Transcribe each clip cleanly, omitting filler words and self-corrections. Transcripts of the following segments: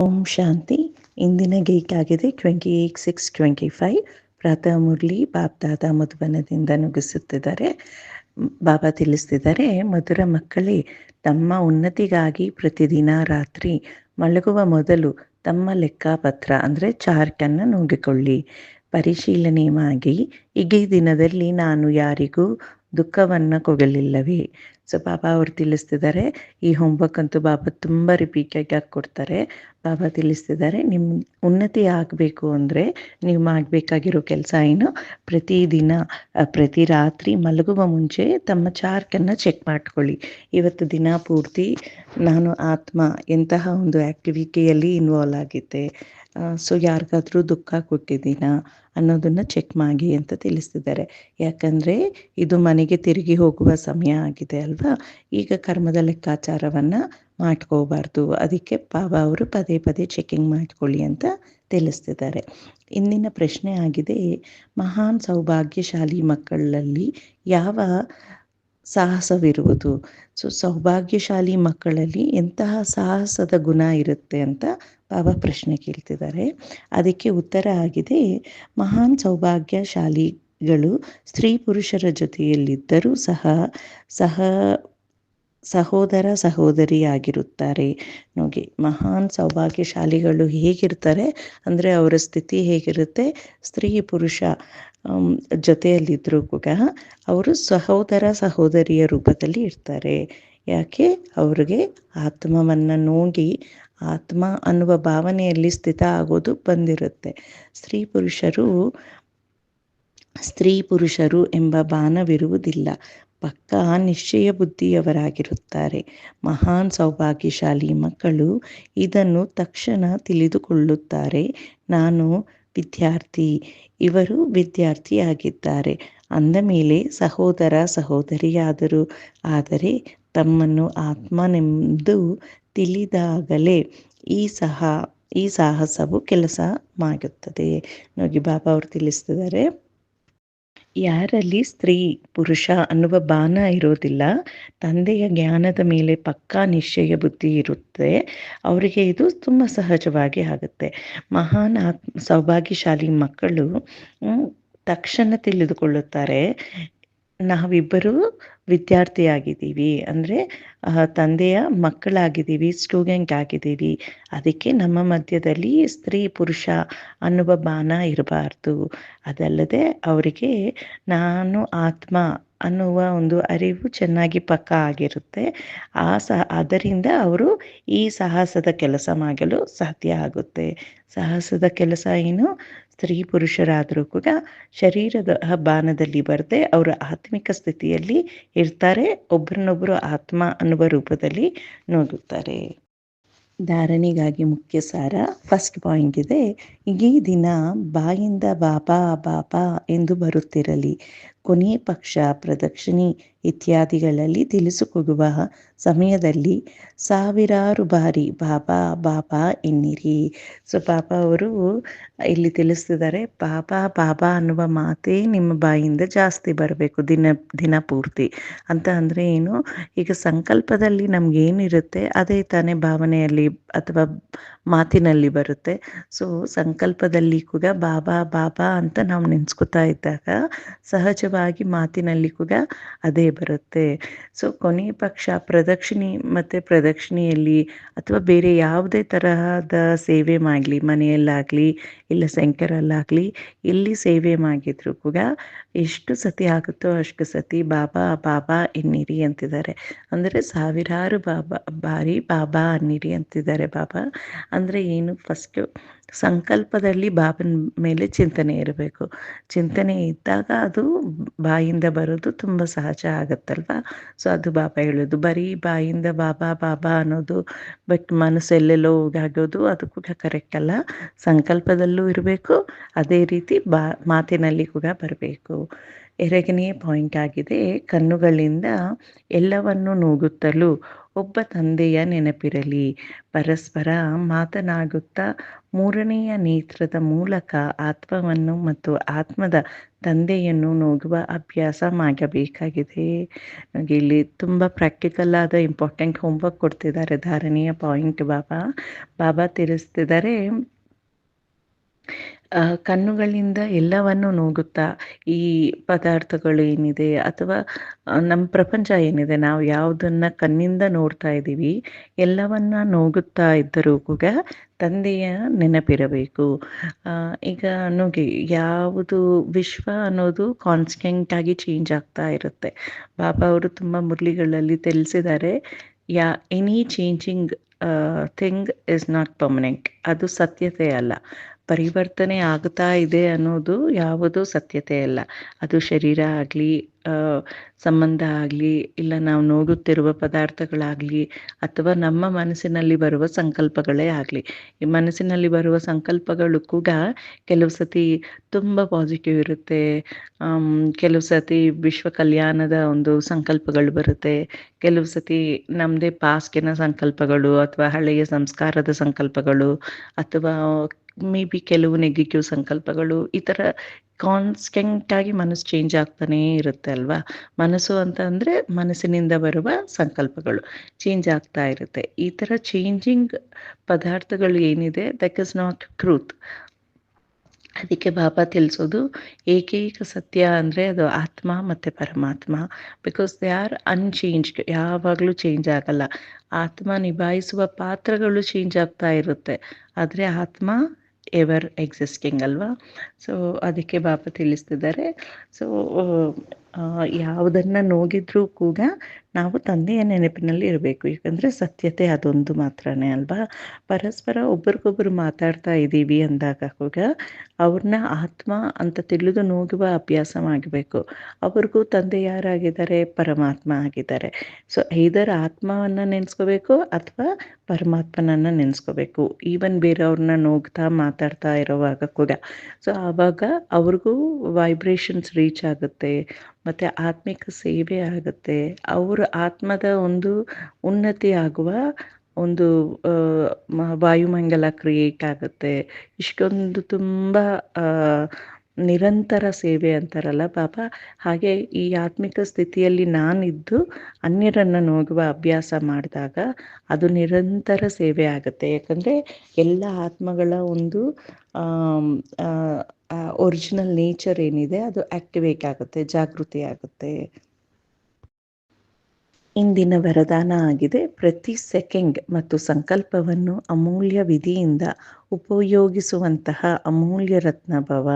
ಓಂ ಶಾಂತಿ. ಇಂದಿನ ಗೀಕ್ ಆಗಿದೆ 28/6/25. ಪ್ರಾತಃ ಮುರಳಿ ಬಾಪ್ದಾದ ಮಧುಬನದಿಂದ ನುಗ್ಗಿಸುತ್ತಿದ್ದಾರೆ. ಬಾಬಾ ತಿಳಿಸ್ತಿದ್ದಾರೆ, ಮಧುರ ಮಕ್ಕಳೇ, ತಮ್ಮ ಉನ್ನತಿಗಾಗಿ ಪ್ರತಿದಿನ ರಾತ್ರಿ ಮಲಗುವ ಮೊದಲು ತಮ್ಮ ಲೆಕ್ಕಪತ್ರ ಅಂದರೆ ಚಾರ್ಟನ್ನು ನೋಡಿಕೊಳ್ಳಿ. ಪರಿಶೀಲನೆ ಮಾಡಿ, ಈಗ ಈ ದಿನದಲ್ಲಿ ನಾನು ಯಾರಿಗೂ ದುಃಖವನ್ನು ಕೊಡಲಿಲ್ಲವೇ. ಸೊ ಬಾಬಾ ಅವರು ತಿಳಿಸ್ತಿದ್ದಾರೆ, ಈ ಹೋಮ್ವರ್ಕ್ ಅಂತೂ ಬಾಬಾ ತುಂಬ ರಿಪೀಟಾಗಿ ಕೊಡ್ತಾರೆ. ಬಾಬಾ ತಿಳಿಸ್ತಿದ್ದಾರೆ, ನಿಮ್ಮ ಉನ್ನತಿ ಆಗಬೇಕು ಅಂದರೆ ನೀವು ಮಾಡಬೇಕಾಗಿರೋ ಕೆಲಸ ಏನು, ಪ್ರತಿದಿನ ಪ್ರತಿ ರಾತ್ರಿ ಮಲಗುವ ಮುಂಚೆ ತಮ್ಮ ಚಾರ್ಟನ್ನು ಚೆಕ್ ಮಾಡ್ಕೊಳ್ಳಿ. ಇವತ್ತು ದಿನ ಪೂರ್ತಿ ನಾನು ಆತ್ಮ ಎಂತಹ ಒಂದು ಆ್ಯಕ್ಟಿವಿಟಿಯಲ್ಲಿ ಇನ್ವಾಲ್ವ್ ಆಗಿದ್ದೆ, ಸೊ ಯಾರಿಗಾದರೂ ದುಃಖ ಕೊಟ್ಟಿದ್ದೀನಾ ಅನ್ನೋದನ್ನು ಚೆಕ್ ಮಾಡಿ ಅಂತ ತಿಳಿಸ್ತಿದ್ದಾರೆ. ಯಾಕಂದರೆ ಇದು ಮನೆಗೆ ತಿರುಗಿ ಹೋಗುವ ಸಮಯ ಆಗಿದೆ ಅಲ್ವಾ. ಈಗ ಕರ್ಮದ ಲೆಕ್ಕಾಚಾರವನ್ನು ಮಾಡ್ಕೋಬಾರ್ದು. ಅದಕ್ಕೆ ಬಾಬಾ ಅವರು ಪದೇ ಪದೇ ಚೆಕಿಂಗ್ ಮಾಡ್ಕೊಳ್ಳಿ ಅಂತ ತಿಳಿಸ್ತಿದ್ದಾರೆ. ಇಂದಿನ ಪ್ರಶ್ನೆ ಆಗಿದೆ, ಮಹಾನ್ ಸೌಭಾಗ್ಯಶಾಲಿ ಮಕ್ಕಳಲ್ಲಿ ಯಾವ ಸಾಹಸವಿರುವುದು. ಸೊ ಸೌಭಾಗ್ಯಶಾಲಿ ಮಕ್ಕಳಲ್ಲಿ ಎಂತಹ ಸಾಹಸದ ಗುಣ ಇರುತ್ತೆ ಅಂತ ಬಾಬಾ ಪ್ರಶ್ನೆ ಕೇಳ್ತಿದ್ದಾರೆ. ಅದಕ್ಕೆ ಉತ್ತರ ಆಗಿದೆ, ಮಹಾನ್ ಸೌಭಾಗ್ಯಶಾಲಿಗಳು ಸ್ತ್ರೀ ಪುರುಷರ ಜೊತೆಯಲ್ಲಿದ್ದರೂ ಸಹೋದರ ಸಹೋದರಿಯಾಗಿರುತ್ತಾರೆ. ನೋಡಿ, ಮಹಾನ್ ಸೌಭಾಗ್ಯಶಾಲಿಗಳು ಹೇಗಿರ್ತಾರೆ ಅಂದರೆ ಅವರ ಸ್ಥಿತಿ ಹೇಗಿರುತ್ತೆ, ಸ್ತ್ರೀ ಪುರುಷ ಜೊತೆಯಲ್ಲಿದ್ದರೂ ಕೂಡ ಅವರು ಸಹೋದರ ಸಹೋದರಿಯ ರೂಪದಲ್ಲಿ ಇರ್ತಾರೆ. ಯಾಕೆ, ಅವ್ರಿಗೆ ಆತ್ಮವನ್ನು ನೋಡಿ ಆತ್ಮ ಅನ್ನುವ ಭಾವನೆಯಲ್ಲಿ ಸ್ಥಿತ ಆಗೋದು ಬಂದಿರುತ್ತೆ. ಸ್ತ್ರೀ ಪುರುಷರು ಎಂಬ ಬಾಣವಿರುವುದಿಲ್ಲ, ಪಕ್ಕಾ ನಿಶ್ಚಯ ಬುದ್ಧಿಯವರಾಗಿರುತ್ತಾರೆ. ಮಹಾನ್ ಸೌಭಾಗ್ಯಶಾಲಿ ಮಕ್ಕಳು ಇದನ್ನು ತಕ್ಷಣ ತಿಳಿದುಕೊಳ್ಳುತ್ತಾರೆ. ನಾನು ವಿದ್ಯಾರ್ಥಿ, ಇವರು ವಿದ್ಯಾರ್ಥಿಯಾಗಿದ್ದಾರೆ ಅಂದ ಮೇಲೆ ಸಹೋದರ ಸಹೋದರಿಯಾದರು. ಆದರೆ ತಮ್ಮನ್ನು ಆತ್ಮನೆಂದು ತಿಳಿದಾಗಲೇ ಈ ಸಾಹಸವು ಕೆಲಸ ಮಾಡುತ್ತದೆ. ನೋಡಿ, ಬಾಬಾ ಅವರು ತಿಳಿಸ್ತಿದ್ದಾರೆ, ಯಾರಲ್ಲಿ ಸ್ತ್ರೀ ಪುರುಷ ಅನ್ನುವ ಬಾಣ ಇರೋದಿಲ್ಲ, ತಂದೆಯ ಜ್ಞಾನದ ಮೇಲೆ ಪಕ್ಕಾ ನಿಶ್ಚಯ ಬುದ್ಧಿ ಇರುತ್ತೆ, ಅವರಿಗೆ ಇದು ತುಂಬ ಸಹಜವಾಗಿ ಆಗುತ್ತೆ. ಮಹಾನ್ ಸೌಭಾಗ್ಯಶಾಲಿ ಮಕ್ಕಳು ತಕ್ಷಣ ತಿಳಿದುಕೊಳ್ಳುತ್ತಾರೆ, ನಾವಿಬ್ಬರು ವಿದ್ಯಾರ್ಥಿಯಾಗಿದ್ದೀವಿ ಅಂದರೆ ತಂದೆಯ ಮಕ್ಕಳಾಗಿದ್ದೀವಿ, ಸ್ಟೂಡೆಂಟ್ ಆಗಿದ್ದೀವಿ. ಅದಕ್ಕೆ ನಮ್ಮ ಮಧ್ಯದಲ್ಲಿ ಸ್ತ್ರೀ ಪುರುಷ ಅನ್ನುವ ಬಾಣ ಇರಬಾರ್ದು. ಅದಲ್ಲದೆ ಅವರಿಗೆ ನಾನು ಆತ್ಮ ಅನ್ನುವ ಒಂದು ಅರಿವು ಚೆನ್ನಾಗಿ ಪಕ್ಕಾ ಆಗಿರುತ್ತೆ. ಅದರಿಂದ ಅವರು ಈ ಸಾಹಸದ ಕೆಲಸ ಮಾಡಲು ಸಾಧ್ಯ ಆಗುತ್ತೆ. ಸಾಹಸದ ಕೆಲಸ ಏನು, ಸ್ತ್ರೀ ಪುರುಷರಾದರೂ ಕೂಡ ಶರೀರದ ಬಾಣದಲ್ಲಿ ಬರದೆ ಅವರ ಆತ್ಮಿಕ ಸ್ಥಿತಿಯಲ್ಲಿ ಇರ್ತಾರೆ, ಒಬ್ಬರನ್ನೊಬ್ಬರು ಆತ್ಮ ಅನ್ನುವ ರೂಪದಲ್ಲಿ ನೋಡುತ್ತಾರೆ. ಧಾರಣೆಗಾಗಿ ಮುಖ್ಯ ಸಾರ. ಫಸ್ಟ್ ಪಾಯಿಂಟ್ ಇದೆ, ಈ ದಿನ ಬಾಯಿಂದ ಬಾಬಾ ಬಾಬಾ ಎಂದು ಬರುತ್ತಿರಲಿ. ಕೊನೆಯ ಪಕ್ಷ ಪ್ರದಕ್ಷಿಣೆ ಇತ್ಯಾದಿಗಳಲ್ಲಿ ತಿಳಿಸಿಕೊಡುವ ಸಮಯದಲ್ಲಿ ಸಾವಿರಾರು ಬಾರಿ ಬಾಬಾ ಬಾಬಾ ಎನ್ನಿರಿ. ಸೊ ಬಾಬಾ ಅವರು ಇಲ್ಲಿ ತಿಳಿಸ್ತಿದ್ದಾರೆ, ಬಾಬಾ ಬಾಬಾ ಅನ್ನುವ ಮಾತೇ ನಿಮ್ಮ ಬಾಯಿಂದ ಜಾಸ್ತಿ ಬರಬೇಕು ದಿನ ಪೂರ್ತಿ ಅಂತ. ಅಂದರೆ ಏನು, ಈಗ ಸಂಕಲ್ಪದಲ್ಲಿ ನಮಗೇನಿರುತ್ತೆ ಅದೇ ತಾನೇ ಭಾವನೆಯಲ್ಲಿ ಅಥವಾ ಮಾತಿನಲ್ಲಿ ಬರುತ್ತೆ. ಸೊ ಸಂಕಲ್ಪದಲ್ಲಿ ಕೂಡ ಬಾಬಾ ಬಾಬಾ ಅಂತ ನಾವು ನೆನೆಸ್ಕೊತಾ ಇದ್ದಾಗ ಸಹಜವಾಗಿ ಮಾತಿನಲ್ಲಿ ಕೂಡ ಅದೇ ಬರುತ್ತೆ. ಸೊ ಕೊನೆಯ ಪಕ್ಷ ಪ್ರದಕ್ಷಿಣೆಯಲ್ಲಿ ಅಥವಾ ಬೇರೆ ಯಾವುದೇ ತರಹದ ಸೇವೆ ಮಾಡಲಿ, ಮನೆಯಲ್ಲಾಗಲಿ ಇಲ್ಲ ಸೆಂಟರಲ್ಲಾಗಲಿ ಎಲ್ಲಿ ಸೇವೆ ಮಾಡಿದ್ರು ಕೂಡ ಎಷ್ಟು ಸತಿ ಆಗುತ್ತೋ ಅಷ್ಟು ಸತಿ ಬಾಬಾ ಬಾಬಾ ಎನ್ನಿರಿ ಅಂತಿದ್ದಾರೆ. ಅಂದರೆ ಸಾವಿರಾರು ಬಾರಿ ಬಾಬಾ ಅನ್ನಿರಿ ಅಂತಿದ್ದಾರೆ ಬಾಬಾ. ಅಂದರೆ ಏನು, ಫಸ್ಟು ಸಂಕಲ್ಪದಲ್ಲಿ ಬಾಬನ ಮೇಲೆ ಚಿಂತನೆ ಇರಬೇಕು. ಚಿಂತನೆ ಇದ್ದಾಗ ಅದು ಬಾಯಿಂದ ಬರೋದು ತುಂಬ ಸಹಜ ಆಗುತ್ತಲ್ವ. ಸೊ ಅದು ಬಾಬಾ ಹೇಳೋದು, ಬರೀ ಬಾಯಿಂದ ಬಾಬಾ ಬಾಬಾ ಅನ್ನೋದು ಬಟ್ ಮನಸ್ಸೆಲ್ಲೆಲ್ಲೋ ಹೋಗಾಗೋದು ಅದು ಕೂಡ ಕರೆಕ್ಟ್ ಅಲ್ಲ. ಸಂಕಲ್ಪದಲ್ಲೂ ಇರಬೇಕು, ಅದೇ ರೀತಿ ಮಾತಿನಲ್ಲಿ ಕೂಡ ಬರಬೇಕು. ಎರಡನೆಯ ಪಾಯಿಂಟ್ ಆಗಿದೆ, ಕಣ್ಣುಗಳಿಂದ ಎಲ್ಲವನ್ನು ನೋಡುತ್ತಲೂ ಒಬ್ಬ ತಂದೆಯ ನೆನಪಿರಲಿ. ಪರಸ್ಪರ ಮಾತನಾಡುತ್ತಾ ಮೂರನೆಯ ನೇತ್ರದ ಮೂಲಕ ಆತ್ಮವನ್ನು ಮತ್ತು ಆತ್ಮದ ತಂದೆಯನ್ನು ನೋಡುವ ಅಭ್ಯಾಸ ಮಾಡಬೇಕಾಗಿದೆ. ನನಗೆ ಇಲ್ಲಿ ತುಂಬ ಪ್ರಾಕ್ಟಿಕಲ್ ಆದ ಇಂಪಾರ್ಟೆಂಟ್ ಹೋಮ್ವರ್ಕ್ ಕೊಡ್ತಿದ್ದಾರೆ. ಧಾರಣೆಯ ಪಾಯಿಂಟ್ ಬಾಬಾ ತಿಳಿಸ್ತಿದ್ದಾರೆ. ಕಣ್ಣುಗಳಿಂದ ಎಲ್ಲವನ್ನು ನೋಡುತ್ತಾ ಈ ಪದಾರ್ಥಗಳು ಏನಿದೆ ಅಥವಾ ನಮ್ಮ ಪ್ರಪಂಚ ಏನಿದೆ, ನಾವು ಯಾವುದನ್ನು ಕಣ್ಣಿಂದ ನೋಡ್ತಾ ಇದ್ದೀವಿ, ಎಲ್ಲವನ್ನ ನೋಡುತ್ತಾ ಇದ್ದರೂ ಕೂಡ ತಂದೆಯ ನೆನಪಿರಬೇಕು. ಈಗ ನೋಡಿ, ಯಾವುದು ವಿಶ್ವ ಅನ್ನೋದು ಕಾನ್ಸ್ಟೆಂಟಾಗಿ ಚೇಂಜ್ ಆಗ್ತಾ ಇರುತ್ತೆ. ಬಾಬಾ ಅವರು ತುಂಬ ಮುರಳಿಗಳಲ್ಲಿ ತಿಳಿಸಿದ್ದಾರೆ, any changing thing is not permanent. ಅದು ಸತ್ಯತೆ ಅಲ್ಲ. ಪರಿವರ್ತನೆ ಆಗ್ತಾ ಇದೆ ಅನ್ನೋದು ಯಾವುದೂ ಸತ್ಯತೆ ಅಲ್ಲ. ಅದು ಶರೀರ ಆಗಲಿ, ಸಂಬಂಧ ಆಗಲಿ, ಇಲ್ಲ ನಾವು ನೋಡುತ್ತಿರುವ ಪದಾರ್ಥಗಳಾಗಲಿ, ಅಥವಾ ನಮ್ಮ ಮನಸ್ಸಿನಲ್ಲಿ ಬರುವ ಸಂಕಲ್ಪಗಳೇ ಆಗಲಿ. ಈ ಮನಸ್ಸಿನಲ್ಲಿ ಬರುವ ಸಂಕಲ್ಪಗಳು ಕೂಡ ಕೆಲವು ಸತಿ ತುಂಬ ಪಾಸಿಟಿವ್ ಇರುತ್ತೆ, ಕೆಲವು ಸತಿ ವಿಶ್ವ ಕಲ್ಯಾಣದ ಒಂದು ಸಂಕಲ್ಪಗಳು ಬರುತ್ತೆ, ಕೆಲವು ಸತಿ ನಮ್ಮದೇ ಪಾಸ್ಟಿನ ಸಂಕಲ್ಪಗಳು ಅಥವಾ ಹಳೆಯ ಸಂಸ್ಕಾರದ ಸಂಕಲ್ಪಗಳು, ಅಥವಾ ಮೇ ಬಿ ಕೆಲವು ನೆಗೆಟಿವ್ ಸಂಕಲ್ಪಗಳು. ಈ ಥರ ಕಾನ್ಸ್ಟೆಂಟಾಗಿ ಮನಸ್ಸು ಚೇಂಜ್ ಆಗ್ತಾನೇ ಇರುತ್ತೆ ಅಲ್ವಾ. ಮನಸ್ಸು ಅಂತ ಅಂದರೆ ಮನಸ್ಸಿನಿಂದ ಬರುವ ಸಂಕಲ್ಪಗಳು ಚೇಂಜ್ ಆಗ್ತಾ ಇರುತ್ತೆ. ಈ ಥರ ಚೇಂಜಿಂಗ್ ಪದಾರ್ಥಗಳು ಏನಿದೆ, ದಟ್ ಇಸ್ ನಾಟ್ ಟ್ರೂತ್. ಅದಕ್ಕೆ ಬಾಬಾ ತಿಳಿಸೋದು, ಏಕೈಕ ಸತ್ಯ ಅಂದರೆ ಅದು ಆತ್ಮ ಮತ್ತು ಪರಮಾತ್ಮ. ಬಿಕಾಸ್ ದೇ ಆರ್ ಅನ್ಚೇಂಜ್ಡ್, ಯಾವಾಗಲೂ ಚೇಂಜ್ ಆಗಲ್ಲ. ಆತ್ಮ ನಿಭಾಯಿಸುವ ಪಾತ್ರಗಳು ಚೇಂಜ್ ಆಗ್ತಾ ಇರುತ್ತೆ, ಆದರೆ ಆತ್ಮ ಎವರ್ ಎಕ್ಸಿಸ್ಟಿಂಗ್ ಅಲ್ವಾ. ಸೊ ಅದಕ್ಕೆ ಬಾಬಾ ತಿಳಿಸ್ತಿದ್ದಾರೆ. ಸೊ ಯಾವುದನ್ನು ನೋಡಿದ್ರೂ ಕೂಡ ನಾವು ತಂದೆಯ ನೆನಪಿನಲ್ಲಿ ಇರಬೇಕು. ಯಾಕಂದರೆ ಸತ್ಯತೆ ಅದೊಂದು ಮಾತ್ರನೇ ಅಲ್ವಾ. ಪರಸ್ಪರ ಒಬ್ರಿಗೊಬ್ಬರು ಮಾತಾಡ್ತಾ ಇದ್ದೀವಿ ಅಂದಾಗ ಕೂಡ ಅವ್ರನ್ನ ಆತ್ಮ ಅಂತ ತಿಳಿದು ನೋಡುವ ಅಭ್ಯಾಸ ಮಾಡಬೇಕು. ಅವ್ರಿಗೂ ತಂದೆ ಯಾರಾಗಿದ್ದಾರೆ? ಪರಮಾತ್ಮ ಆಗಿದ್ದಾರೆ. ಸೊ ಐದರ ಆತ್ಮವನ್ನು ನೆನೆಸ್ಕೋಬೇಕು ಅಥವಾ ಪರಮಾತ್ಮನನ್ನು ನೆನೆಸ್ಕೋಬೇಕು. ಈವನ್ ಬೇರೆಯವ್ರನ್ನ ನೋಡ್ತಾ ಮಾತಾಡ್ತಾ ಇರೋವಾಗ ಕೂಡ. ಸೊ ಆವಾಗ ಅವ್ರಿಗೂ ವೈಬ್ರೇಷನ್ಸ್ ರೀಚ್ ಆಗುತ್ತೆ ಮತ್ತು ಆತ್ಮಿಕ ಸೇವೆ ಆಗುತ್ತೆ. ಅವರ ಆತ್ಮದ ಒಂದು ಉನ್ನತಿ ಆಗುವ ಒಂದು ವಾಯುಮಂಡಲ ಕ್ರಿಯೇಟ್ ಆಗುತ್ತೆ. ಇಷ್ಟೊಂದು ತುಂಬ ನಿರಂತರ ಸೇವೆ ಅಂತಾರಲ್ಲ ಬಾಬಾ, ಹಾಗೆ ಈ ಆತ್ಮಿಕ ಸ್ಥಿತಿಯಲ್ಲಿ ನಾನಿದ್ದು ಅನ್ಯರನ್ನು ನೋಡುವ ಅಭ್ಯಾಸ ಮಾಡಿದಾಗ ಅದು ನಿರಂತರ ಸೇವೆ ಆಗುತ್ತೆ. ಯಾಕಂದರೆ ಎಲ್ಲ ಆತ್ಮಗಳ ಒಂದು ಒರಿಜಿನಲ್ ನೇಚರ್ ಏನಿದೆ ಅದು ಆ್ಯಕ್ಟಿವೇಟ್ ಆಗುತ್ತೆ, ಜಾಗೃತಿ ಆಗುತ್ತೆ. ಇಂದಿನ ವರದಾನ ಆಗಿದೆ, ಪ್ರತಿ ಸೆಕೆಂಡ್ ಮತ್ತು ಸಂಕಲ್ಪವನ್ನು ಅಮೂಲ್ಯ ವಿಧಿಯಿಂದ ಉಪಯೋಗಿಸುವಂತಹ ಅಮೂಲ್ಯ ರತ್ನ ಭವ.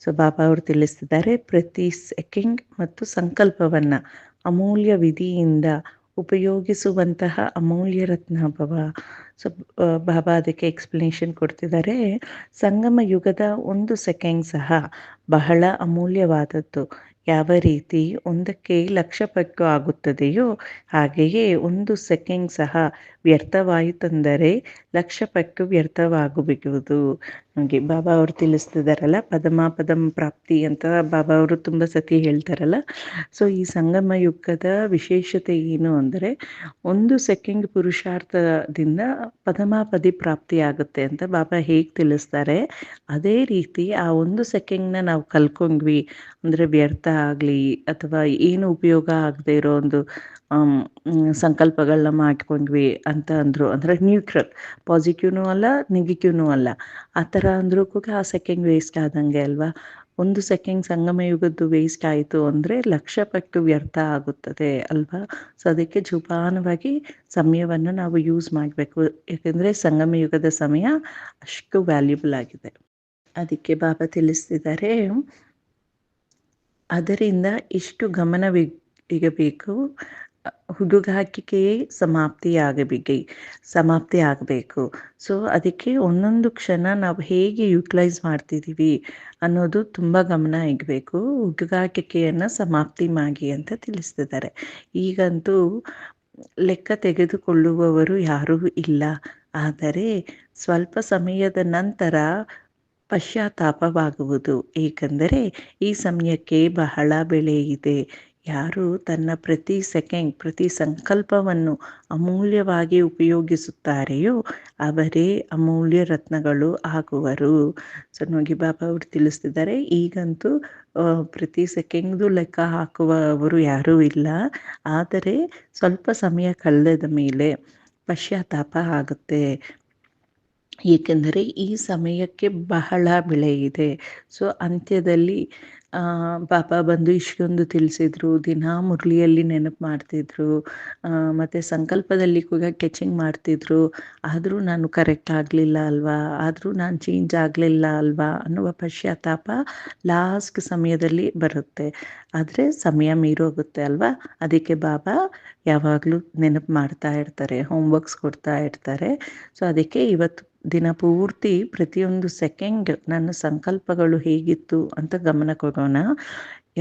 ಸೊ ಬಾಬಾ ಅವರು ತಿಳಿಸ್ತಿದ್ದಾರೆ, ಪ್ರತಿ ಸೆಕೆಂಡ್ ಮತ್ತು ಸಂಕಲ್ಪವನ್ನು ಅಮೂಲ್ಯ ವಿಧಿಯಿಂದ ಉಪಯೋಗಿಸುವಂತಹ ಅಮೂಲ್ಯ ರತ್ನ ಭವ. ಸೊ ಬಾಬಾ ಅದಕ್ಕೆ ಎಕ್ಸ್ಪ್ಲನೇಷನ್ ಕೊಡ್ತಿದ್ದಾರೆ. ಸಂಗಮ ಯುಗದ 1 ಸೆಕೆಂಡ್ ಸಹ ಬಹಳ ಅಮೂಲ್ಯವಾದದ್ದು. ಯಾವ ರೀತಿ 1ಕ್ಕೆ 1,00,000 ಪಟ್ಟು ಆಗುತ್ತದೆಯೋ ಹಾಗೆಯೇ 1 ಸೆಕೆಂಡ್ ಸಹ ವ್ಯರ್ಥವಾಯಿತೆಂದರೆ 1,00,000 ಪಟ್ಟು ವ್ಯರ್ಥವಾಗುವುದು. ಹಾಗೆ ಬಾಬಾ ಅವರು ತಿಳಿಸ್ತಿದ್ದಾರಲ್ಲ, ಪದಂ ಪ್ರಾಪ್ತಿ ಅಂತ ಬಾಬಾ ಅವರು ತುಂಬ ಸತಿ ಹೇಳ್ತಾರಲ್ಲ. ಸೊ ಈ ಸಂಗಮ ಯುಗದ ವಿಶೇಷತೆ ಏನು ಅಂದರೆ 1 ಸೆಕೆಂಡ್ ಪುರುಷಾರ್ಥದಿಂದ ಪದಮಾಪದಿ ಪ್ರಾಪ್ತಿ ಆಗುತ್ತೆ ಅಂತ ಬಾಬಾ ಹೇಗೆ ತಿಳಿಸ್ತಾರೆ, ಅದೇ ರೀತಿ ಆ 1 ಸೆಕೆಂಡ್ನ ನಾವು ಕಲ್ಕೊಂಡ್ವಿ ಅಂದರೆ ವ್ಯರ್ಥ ಆಗಲಿ ಅಥವಾ ಏನು ಉಪಯೋಗ ಆಗದೆ ಇರೋ ಒಂದು ಸಂಕಲ್ಪಗಳನ್ನ ಮಾಡ್ಕೊಂಡ್ವಿ ಅಂತ ಅಂದರು. ಅಂದರೆ ನ್ಯೂಟ್ರಲ್, ಪಾಸಿಟಿವ್ನೂ ಅಲ್ಲ ನೆಗೆಟಿವ್ನೂ ಅಲ್ಲ, ಆ ಥರ ಅಂದರೂ ಕೂಡ ಆ ಸೆಕೆಂಡ್ ವೇಸ್ಟ್ ಆದಂಗೆ ಅಲ್ವಾ. 1 ಸೆಕೆಂಡ್ ಸಂಗಮ ಯುಗದ್ದು ವೇಸ್ಟ್ ಆಯಿತು ಅಂದರೆ 1,00,000 ಪಟ್ಟು ವ್ಯರ್ಥ ಆಗುತ್ತದೆ ಅಲ್ವಾ. ಸೊ ಅದಕ್ಕೆ ಜೋಪಾನವಾಗಿ ಸಮಯವನ್ನು ನಾವು ಯೂಸ್ ಮಾಡಬೇಕು. ಯಾಕೆಂದರೆ ಸಂಗಮ ಯುಗದ ಸಮಯ ಅಷ್ಟು ವ್ಯಾಲ್ಯೂಬಲ್ ಆಗಿದೆ. ಅದಕ್ಕೆ ಬಾಬಾ ತಿಳಿಸ್ತಿದ್ದಾರೆ, ಅದರಿಂದ ಇಷ್ಟು ಗಮನವಿರಬೇಕು, ಹುಡುಗಾಟಿಕೆಯೇ ಸಮಾಪ್ತಿ ಆಗಬೇಕು. ಸೊ ಅದಕ್ಕೆ ಒಂದೊಂದು ಕ್ಷಣ ನಾವು ಹೇಗೆ ಯುಟಿಲೈಸ್ ಮಾಡ್ತಿದ್ದೀವಿ ಅನ್ನೋದು ತುಂಬ ಗಮನ ಇಡಬೇಕು. ಹುಡುಗಾಟಿಕೆಯನ್ನು ಸಮಾಪ್ತಿ ಮಾಡಿ ಅಂತ ತಿಳಿಸ್ತಿದ್ದಾರೆ. ಈಗಂತೂ ಲೆಕ್ಕ ತೆಗೆದುಕೊಳ್ಳುವವರು ಯಾರೂ ಇಲ್ಲ, ಆದರೆ ಸ್ವಲ್ಪ ಸಮಯದ ನಂತರ ಪಶ್ಚಾತ್ತಾಪವಾಗುವುದು. ಏಕೆಂದರೆ ಈ ಸಮಯಕ್ಕೆ ಬಹಳ ಬೆಲೆ ಇದೆ. ಯಾರು ತನ್ನ ಪ್ರತಿ ಸೆಕೆಂಡ್ ಪ್ರತಿ ಸಂಕಲ್ಪವನ್ನು ಅಮೂಲ್ಯವಾಗಿ ಉಪಯೋಗಿಸುತ್ತಾರೆಯೋ ಅವರೇ ಅಮೂಲ್ಯ ರತ್ನಗಳು ಆಗುವರು. ಸೊ ನೋಡಿ ಬಾಬಾ ಅವರು ತಿಳಿಸ್ತಿದ್ದಾರೆ, ಈಗಂತೂ ಪ್ರತಿ ಸೆಕೆಂಡ್ದು ಲೆಕ್ಕ ಹಾಕುವವರು ಯಾರೂ ಇಲ್ಲ. ಆದರೆ ಸ್ವಲ್ಪ ಸಮಯ ಕಳೆದ ಮೇಲೆ ಪಶ್ಚಾತ್ತಾಪ ಆಗುತ್ತೆ. ಏಕೆಂದರೆ ಈ ಸಮಯಕ್ಕೆ ಬಹಳ ಬೆಲೆ ಇದೆ. ಸೊ ಅಂತ್ಯದಲ್ಲಿ ಬಾಬಾ ಬಂದು ಇಷ್ಟೊಂದು ತಿಳಿಸಿದ್ರು, ದಿನ ಮುರಳಿಯಲ್ಲಿ ನೆನಪು ಮಾಡ್ತಿದ್ರು, ಮತ್ತು ಸಂಕಲ್ಪದಲ್ಲಿ ಕೂಡ ಕೆಚಿಂಗ್ ಮಾಡ್ತಿದ್ರು. ಆದರೂ ನಾನು ಕರೆಕ್ಟ್ ಆಗಲಿಲ್ಲ ಅಲ್ವಾ, ಆದರೂ ನಾನು ಚೇಂಜ್ ಆಗಲಿಲ್ಲ ಅಲ್ವಾ ಅನ್ನುವ ಪಶ್ಚಾತ್ತಾಪ ಲಾಸ್ಟ್ ಸಮಯದಲ್ಲಿ ಬರುತ್ತೆ. ಆದರೆ ಸಮಯ ಮೀರೋಗುತ್ತೆ ಅಲ್ವಾ. ಅದಕ್ಕೆ ಬಾಬಾ ಯಾವಾಗಲೂ ನೆನಪು ಮಾಡ್ತಾ ಇರ್ತಾರೆ, ಹೋಮ್ವರ್ಕ್ಸ್ ಕೊಡ್ತಾ ಇರ್ತಾರೆ. ಸೊ ಅದಕ್ಕೆ ಇವತ್ತು ದಿನ ಪೂರ್ತಿ ಪ್ರತಿಯೊಂದು ಸೆಕೆಂಡ್ ನನ್ನ ಸಂಕಲ್ಪಗಳು ಹೇಗಿತ್ತು ಅಂತ ಗಮನ ಕೊಡೋಣ.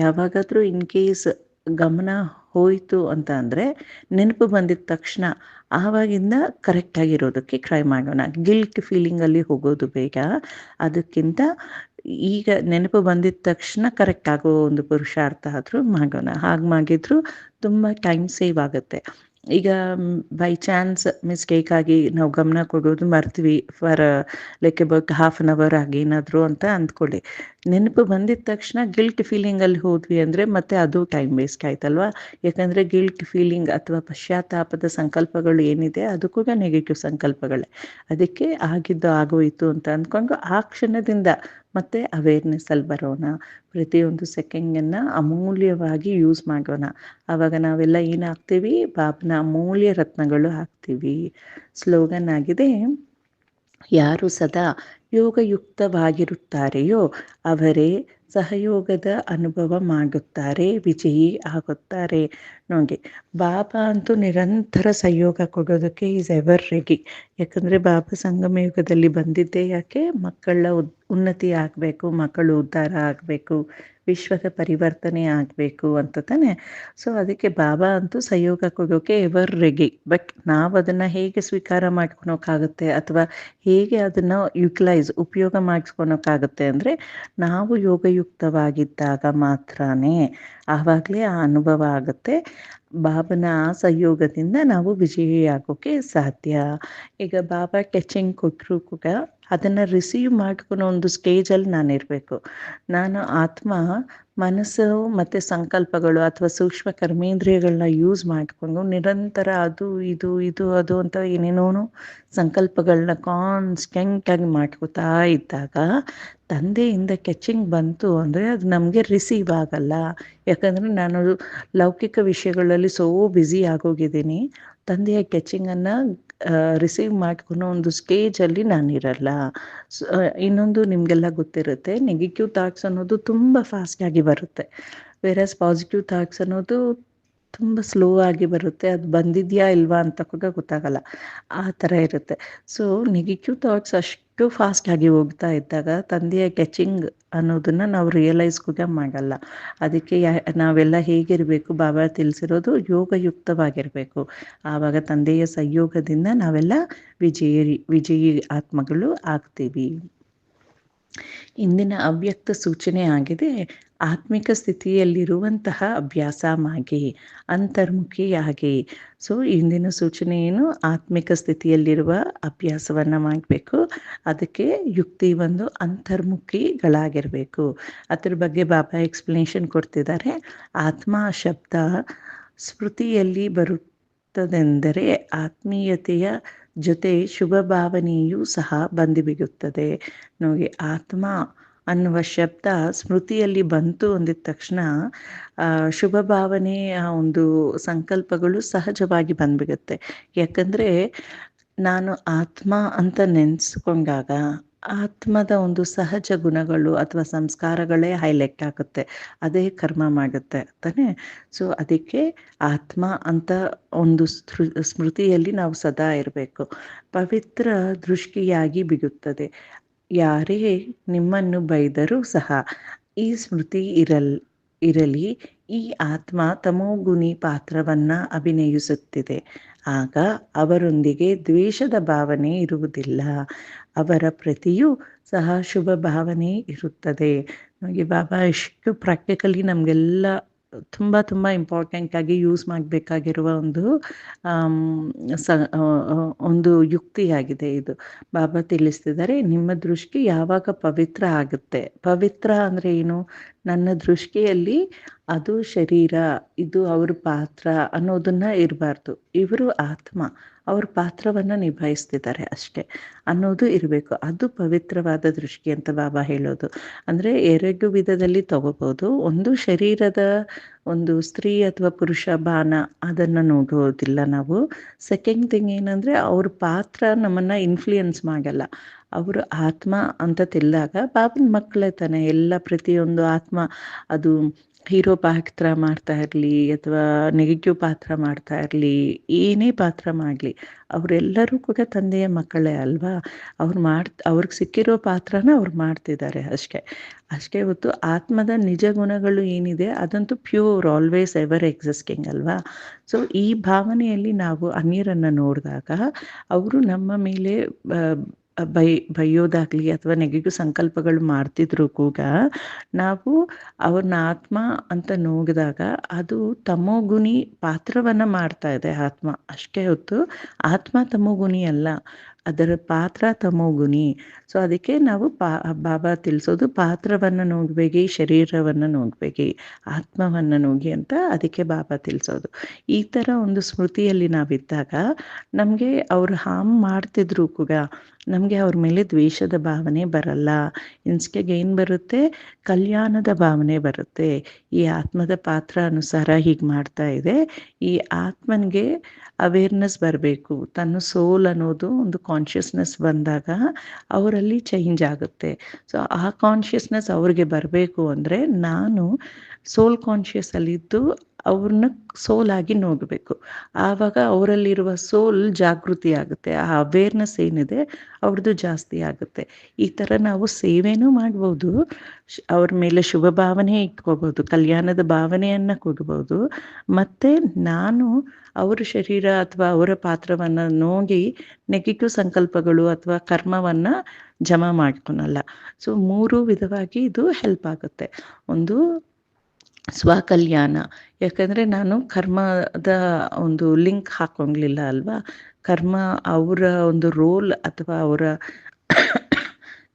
ಯಾವಾಗಾದರೂ ಇನ್ ಕೇಸ್ ಗಮನ ಹೋಯಿತು ಅಂತ ಅಂದರೆ ನೆನಪು ಬಂದಿದ ತಕ್ಷಣ ಆವಾಗಿಂದ ಕರೆಕ್ಟಾಗಿರೋದಕ್ಕೆ ಟ್ರೈ ಮಾಡೋಣ. ಗಿಲ್ಟ್ ಫೀಲಿಂಗಲ್ಲಿ ಹೋಗೋದು ಬೇಗ. ಅದಕ್ಕಿಂತ ಈಗ ನೆನಪು ಬಂದಿದ ತಕ್ಷಣ ಕರೆಕ್ಟ್ ಆಗೋ ಒಂದು ಪುರುಷಾರ್ಥ ಆದರೂ ಮಾಡೋಣ. ಹಾಗೆ ಮಾಡಿದ್ರು ತುಂಬ ಟೈಮ್ ಸೇವ್ ಆಗುತ್ತೆ. ಈಗ ಬೈ ಚಾನ್ಸ್ ಮಿಸ್ಟೇಕ್ ಆಗಿ ನಾವು ಗಮನ ಕೊಡೋದು ಮರ್ತೀವಿ ಫಾರ್ ಲೈಕ್ ಅಬೌಟ್ ½ ಆಗಿ ಏನಾದರೂ ಅಂತ ಅಂದ್ಕೊಳ್ಳಿ. ನೆನಪು ಬಂದಿದ ತಕ್ಷಣ ಗಿಲ್ಟ್ ಫೀಲಿಂಗಲ್ಲಿ ಹೋದ್ವಿ ಅಂದರೆ ಮತ್ತೆ ಅದು ಟೈಮ್ ವೇಸ್ಟ್ ಆಯ್ತಲ್ವಾ. ಯಾಕಂದರೆ ಗಿಲ್ಟ್ ಫೀಲಿಂಗ್ ಅಥವಾ ಪಶ್ಚಾತ್ತಾಪದ ಸಂಕಲ್ಪಗಳು ಏನಿದೆ ಅದು ಕೂಡ ನೆಗೆಟಿವ್ ಸಂಕಲ್ಪಗಳೇ. ಅದಕ್ಕೆ ಆಗಿದ್ದು ಆಗೋಯಿತು ಅಂತ ಅಂದ್ಕೊಂಡು ಆ ಕ್ಷಣದಿಂದ ಮತ್ತು ಅವೇರ್ನೆಸ್ಸಲ್ಲಿ ಬರೋಣ. ಪ್ರತಿಯೊಂದು ಸೆಕೆಂಡನ್ನು ಅಮೂಲ್ಯವಾಗಿ ಯೂಸ್ ಮಾಡೋಣ. ಆವಾಗ ನಾವೆಲ್ಲ ಏನಾಗ್ತೀವಿ, ಬಾಬನ ಅಮೂಲ್ಯ ರತ್ನಗಳು ಆಗ್ತೀವಿ. ಸ್ಲೋಗನ್ ಆಗಿದೆ, ಯಾರು ಸದಾ ಯೋಗಯುಕ್ತವಾಗಿರುತ್ತಾರೆಯೋ ಅವರೇ ಸಹಯೋಗದ ಅನುಭವ ಮಾಡುತ್ತಾರೆ, ವಿಜಯಿ ಆಗುತ್ತಾರೆ. ನೋಡಿ, ಬಾಬಾ ಅಂತೂ ನಿರಂತರ ಸಹಯೋಗ ಕೊಡೋದಕ್ಕೆ ಈಸ್ ಎವರ್ ರೆಡಿ. ಯಾಕಂದರೆ ಬಾಬಾ ಸಂಗಮ ಯುಗದಲ್ಲಿ ಬಂದಿದ್ದೇ ಯಾಕೆ, ಮಕ್ಕಳ ಉನ್ನತಿ ಆಗಬೇಕು, ಮಕ್ಕಳು ಉದ್ಧಾರ ಆಗಬೇಕು, ವಿಶ್ವದ ಪರಿವರ್ತನೆ ಆಗಬೇಕು ಅಂತ ತಾನೆ. ಸೊ ಅದಕ್ಕೆ ಬಾಬಾ ಅಂತೂ ಸಹಯೋಗ ಕೊಡೋಕೆ ಎವರ್ ರೆಡಿ. ಬಟ್ ನಾವು ಅದನ್ನು ಹೇಗೆ ಸ್ವೀಕಾರ ಮಾಡ್ಕೊಳೋಕ್ಕಾಗುತ್ತೆ ಅಥವಾ ಹೇಗೆ ಅದನ್ನು ಉಪಯೋಗ ಮಾಡಿಸ್ಕೊಳೋಕ್ಕಾಗುತ್ತೆ ಅಂದರೆ ನಾವು ಯೋಗಯುಕ್ತವಾಗಿದ್ದಾಗ ಮಾತ್ರನೇ. ಆವಾಗಲೇ ಆ ಅನುಭವ ಆಗುತ್ತೆ. ಬಾಬನ ಆ ಸಹಯೋಗದಿಂದ ನಾವು ವಿಜಯಿಯಾಗೋಕ್ಕೆ ಸಾಧ್ಯ. ಈಗ ಬಾಬಾ ಟಚಿಂಗ್ ಕೊಟ್ಟರು ಕೂಡ ಅದನ್ನು ರಿಸೀವ್ ಮಾಡ್ಕೊಳೋ ಒಂದು ಸ್ಟೇಜಲ್ಲಿ ನಾನಿರಬೇಕು. ನಾನು ಆತ್ಮ, ಮನಸ್ಸು ಮತ್ತು ಸಂಕಲ್ಪಗಳು ಅಥವಾ ಸೂಕ್ಷ್ಮ ಕರ್ಮೇಂದ್ರಿಯಗಳನ್ನ ಯೂಸ್ ಮಾಡಿಕೊಂಡು ನಿರಂತರ ಇದು ಅದು ಅಂತ ಏನೇನೋ ಸಂಕಲ್ಪಗಳನ್ನ ಕಾನ್ಸ್ಟೆಂಟಾಗಿ ಮಾಡ್ಕೋತಾ ಇದ್ದಾಗ ತಂದೆಯಿಂದ ಕೆಚಿಂಗ್ ಬಂತು ಅಂದರೆ ಅದು ನಮಗೆ ರಿಸೀವ್ ಆಗಲ್ಲ. ಯಾಕಂದರೆ ನಾನು ಲೌಕಿಕ ವಿಷಯಗಳಲ್ಲಿ ಬ್ಯುಸಿ ಆಗೋಗಿದ್ದೀನಿ. ತಂದೆಯ ಕೆಚಿಂಗನ್ನು ರಿಸೀವ್ ಮಾಡ್ಕೊಳೋ ಒಂದು ಸ್ಟೇಜಲ್ಲಿ ನಾನಿರಲ್ಲ. ಇನ್ನೊಂದು ನಿಮಗೆಲ್ಲ ಗೊತ್ತಿರುತ್ತೆ, ನೆಗೆಟಿವ್ ಥಾಟ್ಸ್ ಅನ್ನೋದು ತುಂಬ ಫಾಸ್ಟಾಗಿ ಬರುತ್ತೆ. ವೇರಸ್ ಪಾಸಿಟಿವ್ ಥಾಟ್ಸ್ ಅನ್ನೋದು ತುಂಬ ಸ್ಲೋ ಆಗಿ ಬರುತ್ತೆ. ಅದು ಬಂದಿದೆಯಾ ಇಲ್ವಾ ಅಂತ ಕೂಡ ಗೊತ್ತಾಗಲ್ಲ, ಆ ಥರ ಇರುತ್ತೆ. ಸೊ ನೆಗೆಟಿವ್ ಥಾಟ್ಸ್ ಅಷ್ಟು ಫಾಸ್ಟಾಗಿ ಹೋಗ್ತಾ ಇದ್ದಾಗ ತಂದೆಯ ಕೆಚಿಂಗ್ ಅನ್ನೋದನ್ನು ನಾವು ರಿಯಲೈಸ್ ಕೂಡ ಮಾಡಲ್ಲ. ಅದಕ್ಕೆ ನಾವೆಲ್ಲ ಹೇಗಿರಬೇಕು, ಬಾಬಾ ತಿಳಿಸಿರೋದು ಯೋಗಯುಕ್ತವಾಗಿರಬೇಕು. ಆವಾಗ ತಂದೆಯ ಸಹಯೋಗದಿಂದ ನಾವೆಲ್ಲ ವಿಜಯಿ ಆತ್ಮಗಳು ಆಗ್ತೀವಿ. ಇಂದಿನ ಅವ್ಯಕ್ತ ಸೂಚನೆ ಆಗಿದೆ, ಆತ್ಮಿಕ ಸ್ಥಿತಿಯಲ್ಲಿರುವಂತಹ ಅಭ್ಯಾಸ ಮಾಡಿ, ಅಂತರ್ಮುಖಿಯಾಗಿ. ಸೊ ಇಂದಿನ ಸೂಚನೆ ಏನು, ಆತ್ಮಿಕ ಸ್ಥಿತಿಯಲ್ಲಿರುವ ಅಭ್ಯಾಸವನ್ನು ಮಾಡಬೇಕು. ಅದಕ್ಕೆ ಯುಕ್ತಿ ಒಂದು ಅಂತರ್ಮುಖಿಗಳಾಗಿರಬೇಕು. ಅದ್ರ ಬಗ್ಗೆ ಬಾಬಾ ಎಕ್ಸ್ಪ್ಲನೇಷನ್ ಕೊಡ್ತಿದ್ದಾರೆ. ಆತ್ಮ ಶಬ್ದ ಸ್ಮೃತಿಯಲ್ಲಿ ಬರುತ್ತದೆಂದರೆ ಆತ್ಮೀಯತೆಯ ಜೊತೆ ಶುಭ ಭಾವನೆಯೂ ಸಹ ಬಂದುಬಿಡುತ್ತದೆ. ನೋಡಿ, ಆತ್ಮ ಅನ್ನುವ ಶಬ್ದ ಸ್ಮೃತಿಯಲ್ಲಿ ಬಂತು ಅಂದಿದ ತಕ್ಷಣ ಶುಭ ಭಾವನೆಯ ಒಂದು ಸಂಕಲ್ಪಗಳು ಸಹಜವಾಗಿ ಬಂದ್ಬಿಡುತ್ತೆ. ಯಾಕಂದರೆ ನಾನು ಆತ್ಮ ಅಂತ ನೆನೆಸ್ಕೊಂಡಾಗ ಆತ್ಮದ ಒಂದು ಸಹಜ ಗುಣಗಳು ಅಥವಾ ಸಂಸ್ಕಾರಗಳೇ ಹೈಲೈಟ್ ಆಗುತ್ತೆ, ಅದೇ ಕರ್ಮ ಮಾಡುತ್ತೆ ತಾನೇ. ಸೊ ಅದಕ್ಕೆ ಆತ್ಮ ಅಂತ ಒಂದು ಸ್ಮೃತಿಯಲ್ಲಿ ನಾವು ಸದಾ ಇರಬೇಕು. ಪವಿತ್ರ ದೃಷ್ಟಿಯಾಗಿ ಬಿಡುತ್ತದೆ. ಯಾರೇ ನಿಮ್ಮನ್ನು ಬೈದರೂ ಸಹ ಈ ಸ್ಮೃತಿ ಇರಲಿ, ಈ ಆತ್ಮ ತಮೋಗುಣಿ ಪಾತ್ರವನ್ನು ಅಭಿನಯಿಸುತ್ತಿದೆ. ಆಗ ಅವರೊಂದಿಗೆ ದ್ವೇಷದ ಭಾವನೆ ಇರುವುದಿಲ್ಲ, ಅವರ ಪ್ರತಿಯೂ ಸಹ ಶುಭ ಭಾವನೆ ಇರುತ್ತದೆ. ನಮಗೆ ಬಾಬಾ ಎಷ್ಟು ಪ್ರಾಕ್ಟಿಕಲಿ ನಮಗೆಲ್ಲ ತುಂಬ ತುಂಬ ಇಂಪಾರ್ಟೆಂಟಾಗಿ ಯೂಸ್ ಮಾಡಬೇಕಾಗಿರುವ ಒಂದು ಯುಕ್ತಿಯಾಗಿದೆ ಇದು. ಬಾಬಾ ತಿಳಿಸ್ತಿದ್ದಾರೆ, ನಿಮ್ಮ ದೃಷ್ಟಿ ಯಾವಾಗ ಪವಿತ್ರ ಆಗುತ್ತೆ. ಪವಿತ್ರ ಅಂದರೆ ಏನು? ನನ್ನ ದೃಷ್ಟಿಯಲ್ಲಿ ಅದು ಶರೀರ, ಇದು ಅವ್ರ ಪಾತ್ರ ಅನ್ನೋದನ್ನು ಇರಬಾರ್ದು. ಇವರು ಆತ್ಮ, ಅವ್ರ ಪಾತ್ರವನ್ನು ನಿಭಾಯಿಸ್ತಿದ್ದಾರೆ ಅಷ್ಟೇ ಅನ್ನೋದು ಇರಬೇಕು. ಅದು ಪವಿತ್ರವಾದ ದೃಷ್ಟಿ ಅಂತ ಬಾಬಾ ಹೇಳೋದು. ಅಂದರೆ 2 ವಿಧದಲ್ಲಿ ತಗೋಬೋದು. ಒಂದು ಶರೀರದ ಒಂದು ಸ್ತ್ರೀ ಅಥವಾ ಪುರುಷ ಬಾನ, ಅದನ್ನು ನೋಡೋದಿಲ್ಲ ನಾವು. ಸೆಕೆಂಡ್ ಥಿಂಗ್ ಏನಂದರೆ, ಅವ್ರ ಪಾತ್ರ ನಮ್ಮನ್ನು ಇನ್ಫ್ಲೂಯೆನ್ಸ್ ಮಾಡಲ್ಲ. ಅವರು ಆತ್ಮ ಅಂತ ತಿಳಿದಾಗ ಬಾಬನ ಮಕ್ಕಳೇ ತಾನೆ ಎಲ್ಲ. ಪ್ರತಿಯೊಂದು ಆತ್ಮ ಅದು ಹೀರೋ ಪಾತ್ರ ಮಾಡ್ತಾ ಇರಲಿ ಅಥವಾ ನೆಗೆಟಿವ್ ಪಾತ್ರ ಮಾಡ್ತಾ ಇರಲಿ, ಏನೇ ಪಾತ್ರ ಮಾಡಲಿ, ಅವರೆಲ್ಲರೂ ಕೂಡ ತಂದೆಯ ಮಕ್ಕಳೇ ಅಲ್ವಾ. ಅವ್ರಿಗೆ ಸಿಕ್ಕಿರೋ ಪಾತ್ರನ ಅವ್ರು ಮಾಡ್ತಿದ್ದಾರೆ ಅಷ್ಟೇ ಹೊತ್ತು ಆತ್ಮದ ನಿಜ ಗುಣಗಳು ಏನಿದೆ ಅದಂತೂ ಪ್ಯೂರ್, ಆಲ್ವೇಸ್ ಎವರ್ ಎಕ್ಸಿಸ್ಟಿಂಗ್ ಅಲ್ವಾ. ಸೊ ಈ ಭಾವನೆಯಲ್ಲಿ ನಾವು ಅನ್ಯರನ್ನು ನೋಡಿದಾಗ ಅವರು ನಮ್ಮ ಮೇಲೆ ಬೈಯೋದಾಗಲಿ ಅಥವಾ ನೆಗೆಟಿವ್ ಸಂಕಲ್ಪಗಳು ಮಾಡ್ತಿದ್ರು ಕೂಡ ನಾವು ಅವ್ರನ್ನ ಆತ್ಮ ಅಂತ ನೋಡಿದಾಗ ಅದು ತಮೋಗುಣಿ ಪಾತ್ರವನ್ನು ಮಾಡ್ತಾ ಇದೆ ಆತ್ಮ. ಅಷ್ಟೇ ಹೊತ್ತು ಆತ್ಮ ತಮೋಗುಣಿ ಅಲ್ಲ, ಅದರ ಪಾತ್ರ ತಮೋಗುಣಿ. ಸೊ ಅದಕ್ಕೆ ನಾವು ಬಾಬಾ ತಿಳಿಸೋದು, ಪಾತ್ರವನ್ನು ನೋಡಬೇಡಿ, ಶರೀರವನ್ನು ನೋಡಬೇಡಿ, ಆತ್ಮವನ್ನು ನೋಡಿ ಅಂತ ಅದಕ್ಕೆ ಬಾಬಾ ತಿಳಿಸೋದು. ಈ ಥರ ಒಂದು ಸ್ಮೃತಿಯಲ್ಲಿ ನಾವಿದ್ದಾಗ ನಮಗೆ ಅವ್ರು ಹಾಮ್ ಮಾಡ್ತಿದ್ರು ಕೂಡ ನಮಗೆ ಅವ್ರ ಮೇಲೆ ದ್ವೇಷದ ಭಾವನೆ ಬರಲ್ಲ. ಇನ್ಸ್ಟೆಡ್ ಏನು ಬರುತ್ತೆ? ಕಲ್ಯಾಣದ ಭಾವನೆ ಬರುತ್ತೆ. ಈ ಆತ್ಮದ ಪಾತ್ರ ಅನುಸಾರ ಹೀಗೆ ಮಾಡ್ತಾ ಇದೆ, ಈ ಆತ್ಮನಿಗೆ ಅವೇರ್ನೆಸ್ ಬರಬೇಕು. ತನ್ನ ಸೋಲ್ ಅನ್ನೋದು ಒಂದು ಕಾನ್ಷಿಯಸ್ನೆಸ್ ಬಂದಾಗ ಅವರಲ್ಲಿ ಚೇಂಜ್ ಆಗುತ್ತೆ. ಸೊ ಆ ಕಾನ್ಷಿಯಸ್ನೆಸ್ ಅವ್ರಿಗೆ ಬರಬೇಕು ಅಂದರೆ ನಾನು ಸೋಲ್ ಕಾನ್ಷಿಯಸ್ಸಲ್ಲಿದ್ದು ಅವ್ರನ್ನ ಸೋಲಾಗಿ ನೋಡಬೇಕು. ಆವಾಗ ಅವರಲ್ಲಿರುವ ಸೋಲ್ ಜಾಗೃತಿ ಆಗುತ್ತೆ. ಆ ಅವೇರ್ನೆಸ್ ಏನಿದೆ ಅವ್ರದ್ದು ಜಾಸ್ತಿ ಆಗುತ್ತೆ. ಈ ಥರ ನಾವು ಸೇವೆನೂ ಮಾಡ್ಬೋದು, ಅವ್ರ ಮೇಲೆ ಶುಭ ಭಾವನೆ ಇಟ್ಕೋಬೋದು, ಕಲ್ಯಾಣದ ಭಾವನೆಯನ್ನು ಕೊಡ್ಬೋದು. ಮತ್ತು ನಾನು ಅವರ ಶರೀರ ಅಥವಾ ಅವರ ಪಾತ್ರವನ್ನು ನೋಡಿ ನೆಗೆಟಿವ್ ಸಂಕಲ್ಪಗಳು ಅಥವಾ ಕರ್ಮವನ್ನು ಜಮಾ ಮಾಡ್ಕೊಳಲ್ಲ. ಸೊ 3 ವಿಧವಾಗಿ ಇದು ಹೆಲ್ಪ್ ಆಗುತ್ತೆ. ಒಂದು ಸ್ವಕಲ್ಯಾಣ, ಯಾಕಂದರೆ ನಾನು ಕರ್ಮದ ಒಂದು ಲಿಂಕ್ ಹಾಕೊಂಡ್ಲಿಲ್ಲ ಅಲ್ವಾ. ಕರ್ಮ ಅವರ ಒಂದು ರೋಲ್ ಅಥವಾ ಅವರ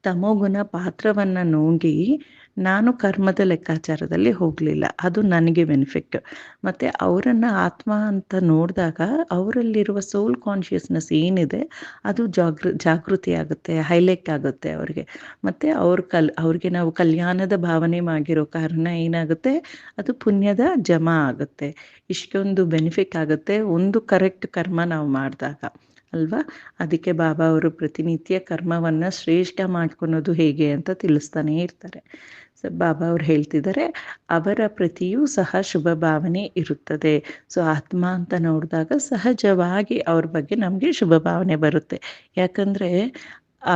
ತಮೋಗುಣ ಪಾತ್ರವನ್ನು ನೋಡಿ ನಾನು ಕರ್ಮದ ಲೆಕ್ಕಾಚಾರದಲ್ಲಿ ಹೋಗಲಿಲ್ಲ. ಅದು ನನಗೆ ಬೆನಿಫಿಟ್. ಮತ್ತು ಅವರನ್ನು ಆತ್ಮ ಅಂತ ನೋಡಿದಾಗ ಅವರಲ್ಲಿರುವ ಸೋಲ್ ಕಾನ್ಷಿಯಸ್ನೆಸ್ ಏನಿದೆ ಅದು ಜಾಗೃತಿ ಆಗುತ್ತೆ, ಹೈಲೈಟ್ ಆಗುತ್ತೆ ಅವ್ರಿಗೆ. ಮತ್ತು ಅವ್ರಿಗೆ ನಾವು ಕಲ್ಯಾಣದ ಭಾವನೆ ಮಾಡಿರೋ ಕಾರಣ ಏನಾಗುತ್ತೆ, ಅದು ಪುಣ್ಯದ ಜಮಾ ಆಗುತ್ತೆ. ಇಷ್ಟೊಂದು ಬೆನಿಫಿಟ್ ಆಗುತ್ತೆ ಒಂದು ಕರೆಕ್ಟ್ ಕರ್ಮ ನಾವು ಮಾಡಿದಾಗ ಅಲ್ವಾ. ಅದಕ್ಕೆ ಬಾಬಾ ಅವರು ಪ್ರತಿನಿತ್ಯ ಕರ್ಮವನ್ನು ಶ್ರೇಷ್ಠ ಮಾಡ್ಕೊಳೋದು ಹೇಗೆ ಅಂತ ತಿಳಿಸ್ತಾನೆ ಇರ್ತಾರೆ. ಸೊ ಬಾಬಾ ಅವ್ರು ಹೇಳ್ತಿದ್ದಾರೆ, ಅವರ ಪ್ರತಿಯೂ ಸಹ ಶುಭ ಭಾವನೆ ಇರುತ್ತದೆ. ಸೊ ಆತ್ಮ ಅಂತ ನೋಡಿದಾಗ ಸಹಜವಾಗಿ ಅವ್ರ ಬಗ್ಗೆ ನಮಗೆ ಶುಭ ಭಾವನೆ ಬರುತ್ತೆ. ಯಾಕಂದರೆ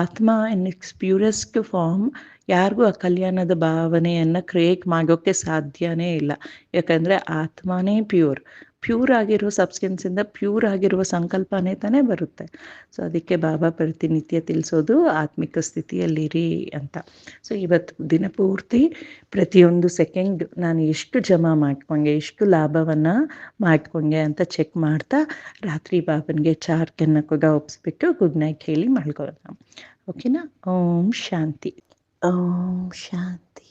ಆತ್ಮ ಇನ್ ಇಟ್ಸ್ ಪ್ಯೂರೆಸ್ಟ್ ಫಾರ್ಮ್ ಯಾರಿಗೂ ಆ ಕಲ್ಯಾಣದ ಭಾವನೆಯನ್ನು ಕ್ರಿಯೇಟ್ ಮಾಡೋಕ್ಕೆ ಸಾಧ್ಯನೇ ಇಲ್ಲ. ಯಾಕಂದರೆ ಆತ್ಮನೇ ಪ್ಯೂರ್ ಆಗಿರೋ ಸಬ್ಸ್ಟೆನ್ಸಿಂದ ಪ್ಯೂರ್ ಆಗಿರುವ ಸಂಕಲ್ಪನೇ ತಾನೇ ಬರುತ್ತೆ. ಸೊ ಅದಕ್ಕೆ ಬಾಬಾ ಪ್ರತಿನಿತ್ಯ ತಿಳಿಸೋದು ಆತ್ಮಿಕ ಸ್ಥಿತಿಯಲ್ಲಿರಿ ಅಂತ. ಸೊ ಇವತ್ತು ದಿನಪೂರ್ತಿ ಪ್ರತಿಯೊಂದು ಸೆಕೆಂಡ್ ನಾನು ಎಷ್ಟು ಜಮಾ ಮಾಡ್ಕೊಂಡೆ, ಎಷ್ಟು ಲಾಭವನ್ನು ಮಾಡ್ಕೊಂಡೆ ಅಂತ ಚೆಕ್ ಮಾಡ್ತಾ ರಾತ್ರಿ ಬಾಬನಿಗೆ 4 ಕೆನ್ನ ಕೂಡ ಒಪ್ಪಿಸ್ಬಿಟ್ಟು ಗುಡ್ ನೈಟ್ ಹೇಳಿ ಮಲ್ಕೊಳ್ಳೋಣ. ಓಕೆನಾ? ಓಂ ಶಾಂತಿ. ಓಂ ಶಾಂತಿ.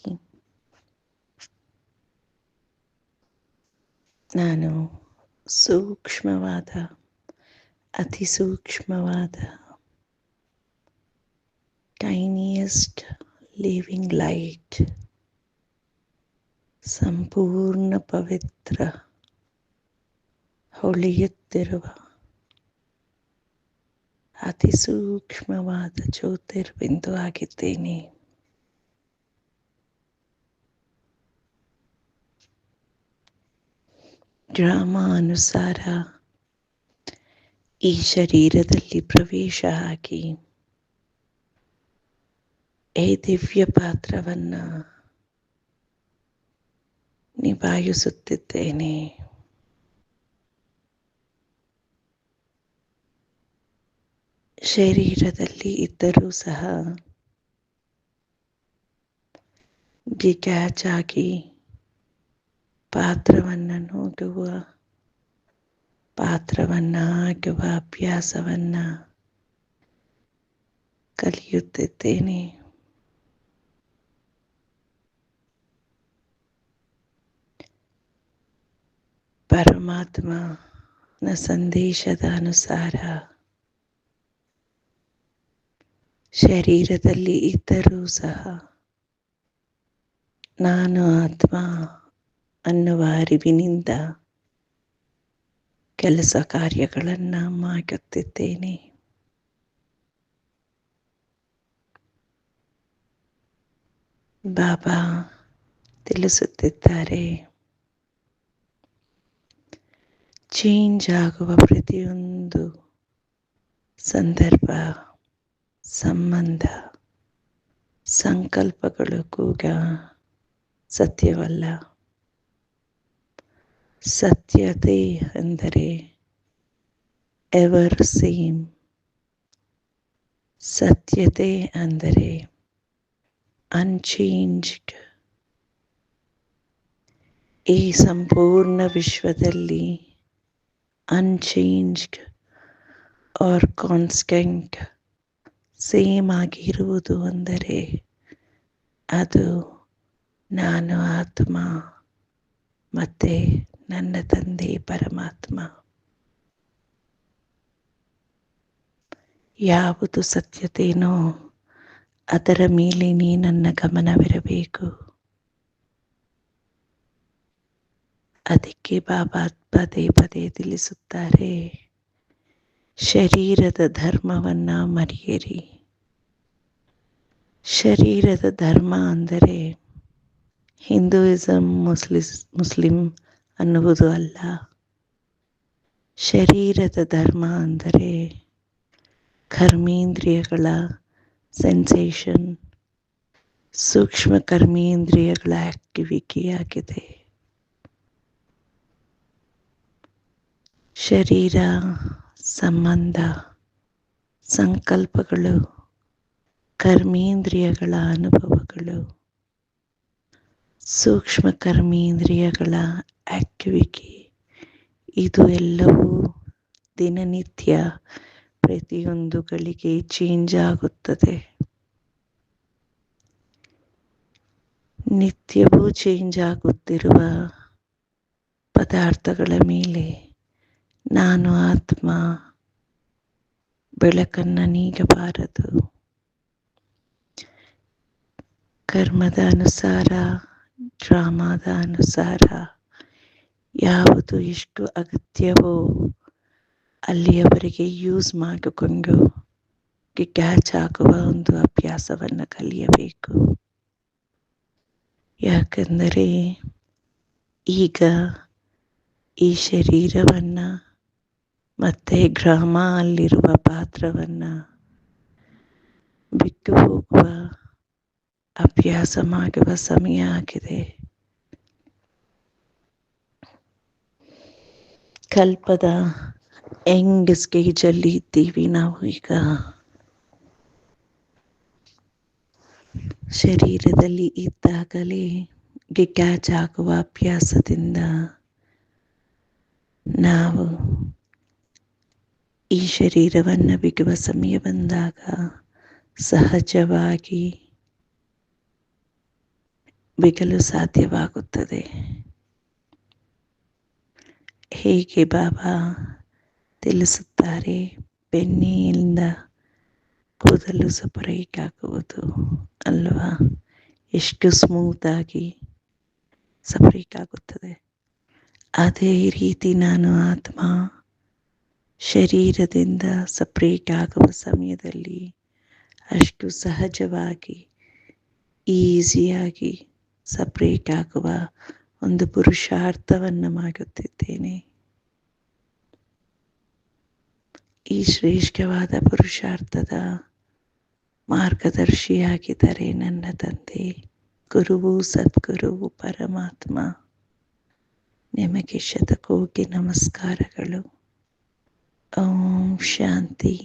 ನಾನು ಸೂಕ್ಷ್ಮವಾದ, ಅತಿ ಸೂಕ್ಷ್ಮವಾದ ಟೈನಿಯೆಸ್ಟ್ ಲಿವಿಂಗ್ ಲೈಟ್, ಸಂಪೂರ್ಣ ಪವಿತ್ರ ಹೊಳೆಯುತ್ತಿರುವ ಅತಿ ಸೂಕ್ಷ್ಮವಾದ ಜ್ಯೋತಿರ್ಬಿಂದು ಆಗಿದ್ದೇನೆ. ಡ್ರಾಮಾ ಅನುಸಾರ ಈ ಶರೀರದಲ್ಲಿ ಪ್ರವೇಶ ಆಗಿ ಈ ದಿವ್ಯ ಪಾತ್ರವನ್ನು ನಿಭಾಯಿಸುತ್ತಿದ್ದೇನೆ. ಶರೀರದಲ್ಲಿ ಇದ್ದರೂ ಸಹ ಡಿಟ್ಯಾಚ್ ಆಗಿ ಪಾತ್ರವನ್ನಾಗುವ ಅಭ್ಯಾಸವನ್ನು ಕಲಿಯುತ್ತಿದ್ದೇನೆ. ಪರಮಾತ್ಮನ ಸಂದೇಶದ ಅನುಸಾರ ಶರೀರದಲ್ಲಿ ಇದ್ದರೂ ಸಹ ನಾನು ಆತ್ಮ ಅನ್ನುವ ಅರಿವಿನಿಂದ ಕೆಲಸ ಕಾರ್ಯಗಳನ್ನು ಮಾಡುತ್ತಿದ್ದೇನೆ. ಬಾಬಾ ತಿಳಿಸುತ್ತಿದ್ದಾರೆ, ಚೇಂಜ್ ಆಗುವ ಪ್ರತಿಯೊಂದು ಸಂದರ್ಭ, ಸಂಬಂಧ, ಸಂಕಲ್ಪಗಳು ಕೂಡ ಸತ್ಯವಲ್ಲ. ಸತ್ಯತೆ ಅಂದರೆ ಎವರ್ ಸೇಮ್. ಸತ್ಯತೆ ಅಂದರೆ ಅನ್ಚೇಂಜ್ಡ್. ಈ ಸಂಪೂರ್ಣ ವಿಶ್ವದಲ್ಲಿ ಅನ್ಚೇಂಜ್ಡ್ ಆರ್ ಕಾನ್ಸ್ಟೆಂಟ್ ಸೇಮ್ ಆಗಿರುವುದು ಅಂದರೆ ಅದು ನಾನು ಆತ್ಮ ಮತ್ತು ನನ್ನ ತಂದೆ ಪರಮಾತ್ಮ. ಯಾವುದು ಸತ್ಯತೆಯೋ ಅದರ ಮೇಲೇನೇ ನನ್ನ ಗಮನವಿರಬೇಕು. ಅದಕ್ಕೆ ಬಾಬಾ ಪದೇ ಪದೇ ತಿಳಿಸುತ್ತಾರೆ, ಶರೀರದ ಧರ್ಮವನ್ನು ಮರೆಯಿರಿ. ಶರೀರದ ಧರ್ಮ ಅಂದರೆ ಹಿಂದೂಯಿಸಮ್, ಮುಸ್ಲಿಂ ಅನ್ನುವುದು ಅಲ್ಲ. ಶರೀರದ ಧರ್ಮ ಅಂದರೆ ಕರ್ಮೇಂದ್ರಿಯಗಳ ಸೆನ್ಸೇಷನ್, ಸೂಕ್ಷ್ಮ ಕರ್ಮೇಂದ್ರಿಯಗಳ ಆಕ್ಟಿವಿಟಿಯಾಗಿದೆ. ಶರೀರ, ಸಂಬಂಧ, ಸಂಕಲ್ಪಗಳು, ಕರ್ಮೇಂದ್ರಿಯಗಳ ಅನುಭವಗಳು, ಸೂಕ್ಷ್ಮ ಕರ್ಮೇಂದ್ರಿಯಗಳ ಆಕ್ಟಿವಿಟಿ, ಇದು ಎಲ್ಲವೂ ದಿನನಿತ್ಯ ಪ್ರತಿಯೊಂದು ಗಳಿಗೆ ಚೇಂಜ್ ಆಗುತ್ತದೆ. ನಿತ್ಯವೂ ಚೇಂಜ್ ಆಗುತ್ತಿರುವ ಪದಾರ್ಥಗಳ ಮೇಲೆ ನಾನು ಆತ್ಮ ಬೆಳಕನ್ನು ನೀಡಬಾರದು. ಕರ್ಮದ ಅನುಸಾರ, ಡ್ರಾಮಾದ ಅನುಸಾರ ಯಾವುದು ಎಷ್ಟು ಅಗತ್ಯವೋ ಅಲ್ಲಿಯವರೆಗೆ ಯೂಸ್ ಮಾಡಿಕೊಂಡು ಕ್ಯಾಚ್ ಆಗುವ ಒಂದು ಅಭ್ಯಾಸವನ್ನು ಕಲಿಯಬೇಕು. ಯಾಕೆಂದರೆ ಈಗ ಈ ಶರೀರವನ್ನು ಮತ್ತು ಗ್ರಾಮ ಅಲ್ಲಿರುವ ಪಾತ್ರವನ್ನು ಬಿಟ್ಟು ಹೋಗುವ ಅಭ್ಯಾಸ ಮಾಡುವ ಸಮಯ ಆಗಿದೆ. ಕಲ್ಪದ ಎಂಡ್ ಸ್ಟೇಜಲ್ಲಿ ಇದ್ದೀವಿ ನಾವು ಈಗ. ಶರೀರದಲ್ಲಿ ಇದ್ದಾಗಲೇ ಡಿಟ್ಯಾಚ್ ಆಗುವ ಅಭ್ಯಾಸದಿಂದ ನಾವು ಈ ಶರೀರವನ್ನು ಬಿಡುವ ಸಮಯ ಬಂದಾಗ ಸಹಜವಾಗಿ ಬಿಡಲು ಸಾಧ್ಯವಾಗುತ್ತದೆ. ಹೇಗೆ ಬಾಬಾ ತಿಳಿಸುತ್ತಾರೆ, ಬೆನ್ನೆಯಿಂದ ಕೂದಲು ಸಪರೇಟ್ ಆಗುವುದು ಅಲ್ವಾ, ಎಷ್ಟು ಸ್ಮೂತಾಗಿ ಸಪರೇಟ್ ಆಗುತ್ತದೆ. ಅದೇ ರೀತಿ ನಾನು ಆತ್ಮ ಶರೀರದಿಂದ ಸಪರೇಟ್ ಆಗುವ ಸಮಯದಲ್ಲಿ ಅಷ್ಟು ಸಹಜವಾಗಿ, ಈಸಿಯಾಗಿ ಸಪರೇಟ್ ಆಗುವ ಒಂದು ಪುರುಷಾರ್ಥವನ್ನು ಮಾಡುತ್ತಿದ್ದೇನೆ. ಈ ಶ್ರೇಷ್ಠವಾದ ಪುರುಷಾರ್ಥದ ಮಾರ್ಗದರ್ಶಿಯಾಗಿದ್ದಾರೆ ನನ್ನ ತಂದೆ, ಗುರುವು, ಸದ್ಗುರುವು, ಪರಮಾತ್ಮ. ನಿಮಗೆ ಶತಕೋಟಿ ನಮಸ್ಕಾರಗಳು. ಓಂ ಶಾಂತಿ.